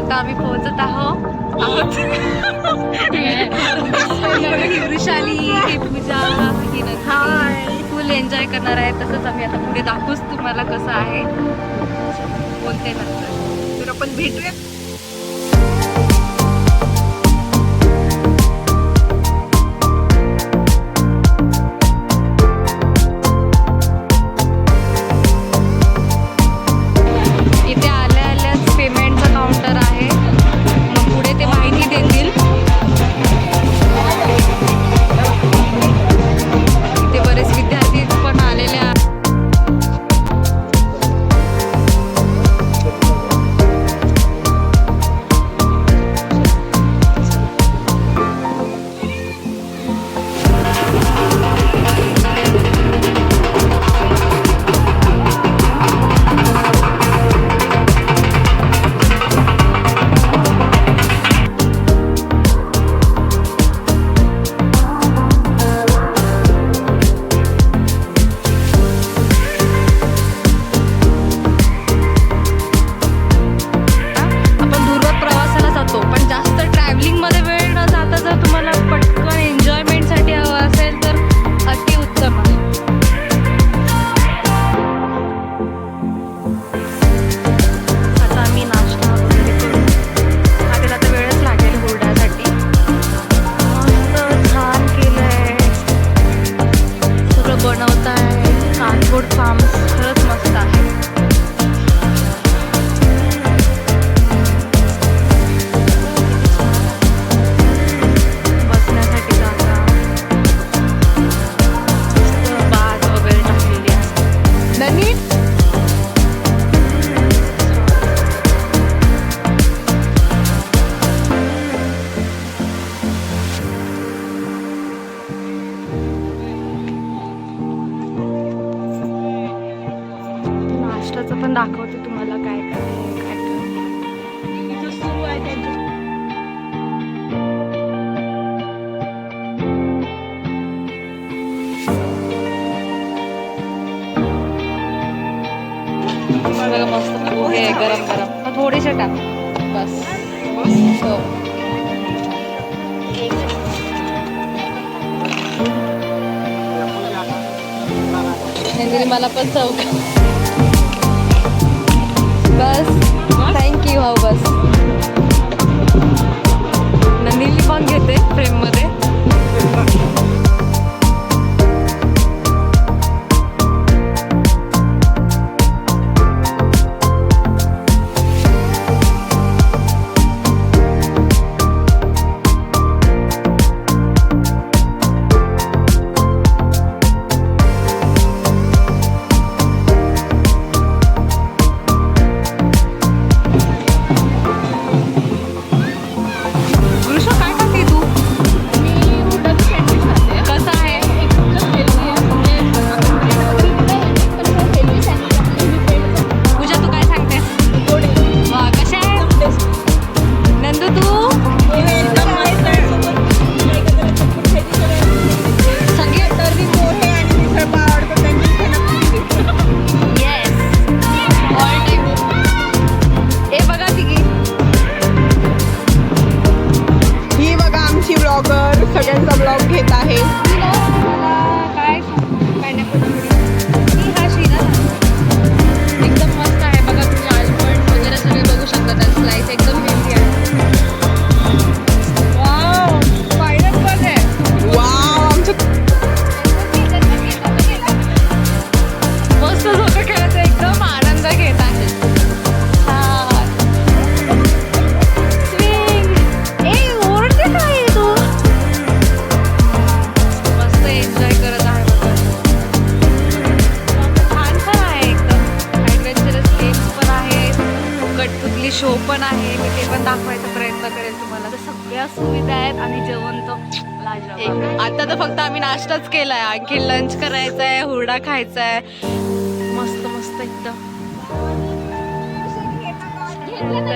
आता आम्ही पोहोचत आहोत. वृषाली, ही पूजा, ही नंदिनी फुल एन्जॉय करणार आहे. तसंच आम्ही आता पुढे दाखवूच तुम्हाला कसं आहे. बोलते नंतर तर आपण भेटूया. पण दाखवते तुम्हाला काय काय सुरू आहे त्यांचं. बघा मस्त पोहे गरम गरम थोडेसे टाक बस. हो मला पण चौक बस. थँक्यू. हो बस. नंदिनी पण घेते फ्रेम मध्ये. सगळ्यांचा ब्लॉग घेत आहे. काय हा शिरा एकदम मस्त आहे बघा. तुम्ही आलमंड वगैरे सगळे बघू शकता. त्या स्लाइस एकदम हेल्दी आहे. वाव पायनॅपल आहे. वाव मस्त झोका खेळायचा एकदम आनंद घेत आहे. शो पण आहे. मी ते पण दाखवायचा प्रयत्न करेल तुम्हाला. तर सगळ्या सुविधा आहेत आणि जेवण तर लाजवाब. आता तर फक्त आम्ही नाश्ताच केलाय. आणखी लंच करायचा आहे. हुरडा खायचा आहे. मस्त मस्त एकदम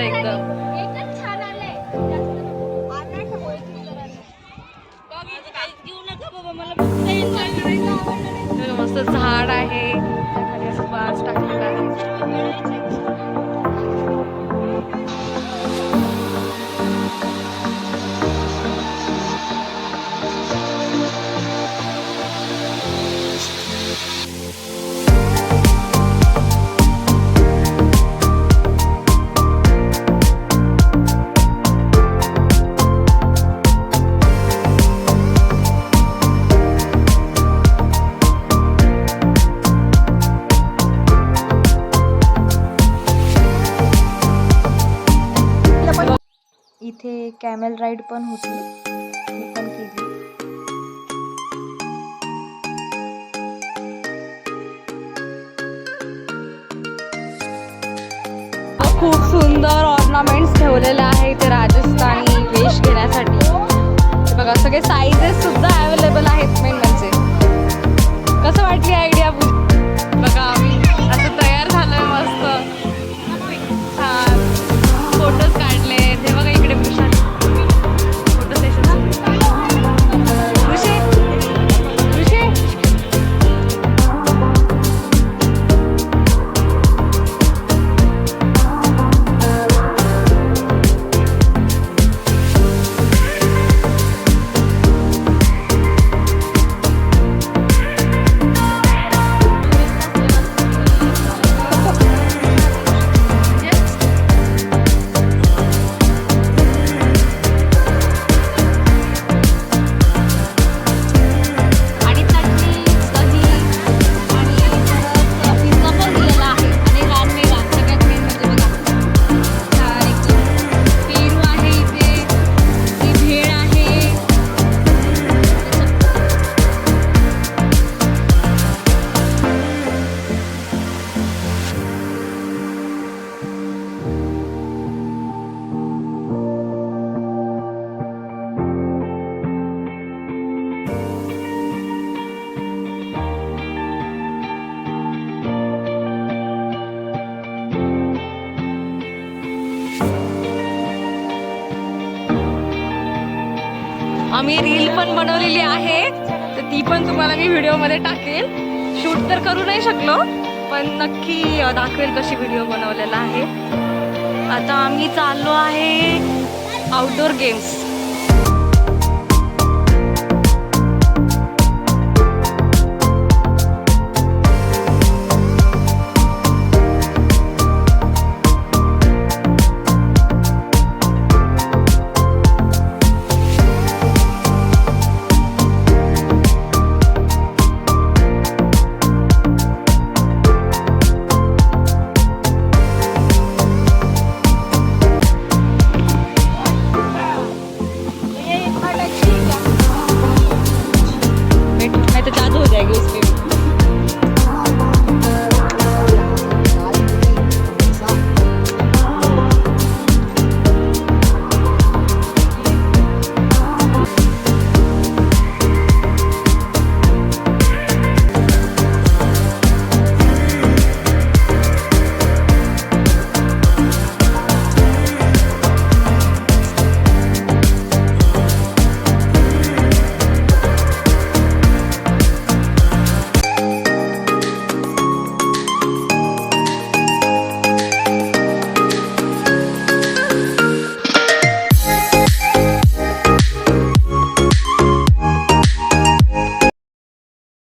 एकदम मस्त झाड आहे. त्याखाली असं बास टाकलेलं आहे. इथे कॅमेल राईड पण होती, ती पण केली. खूप सुंदर ऑर्नामेंट्स ठेवलेले आहे इथे राजस्थानी वेश घेण्यासाठी. बघा सगळे साईजेस सुद्धा अवेलेबल आहेत. मेन म्हणजे कसं वाटली आयडिया? बघा आम्ही असं तयार झालोय मस्त छान, फोटोज काढले. ते बघा इकडे फोटो सेशन. ऋषी ऋषी आम्ही रील पण बनवलेली आहे, तर ती पण तुम्हाला मी व्हिडिओमध्ये टाकेल. शूट तर करू नाही शकलो, पण नक्की दाखवेल कशी व्हिडिओ बनवलेला आहे. आता आम्ही चाललो आहे आउटडोर गेम्स.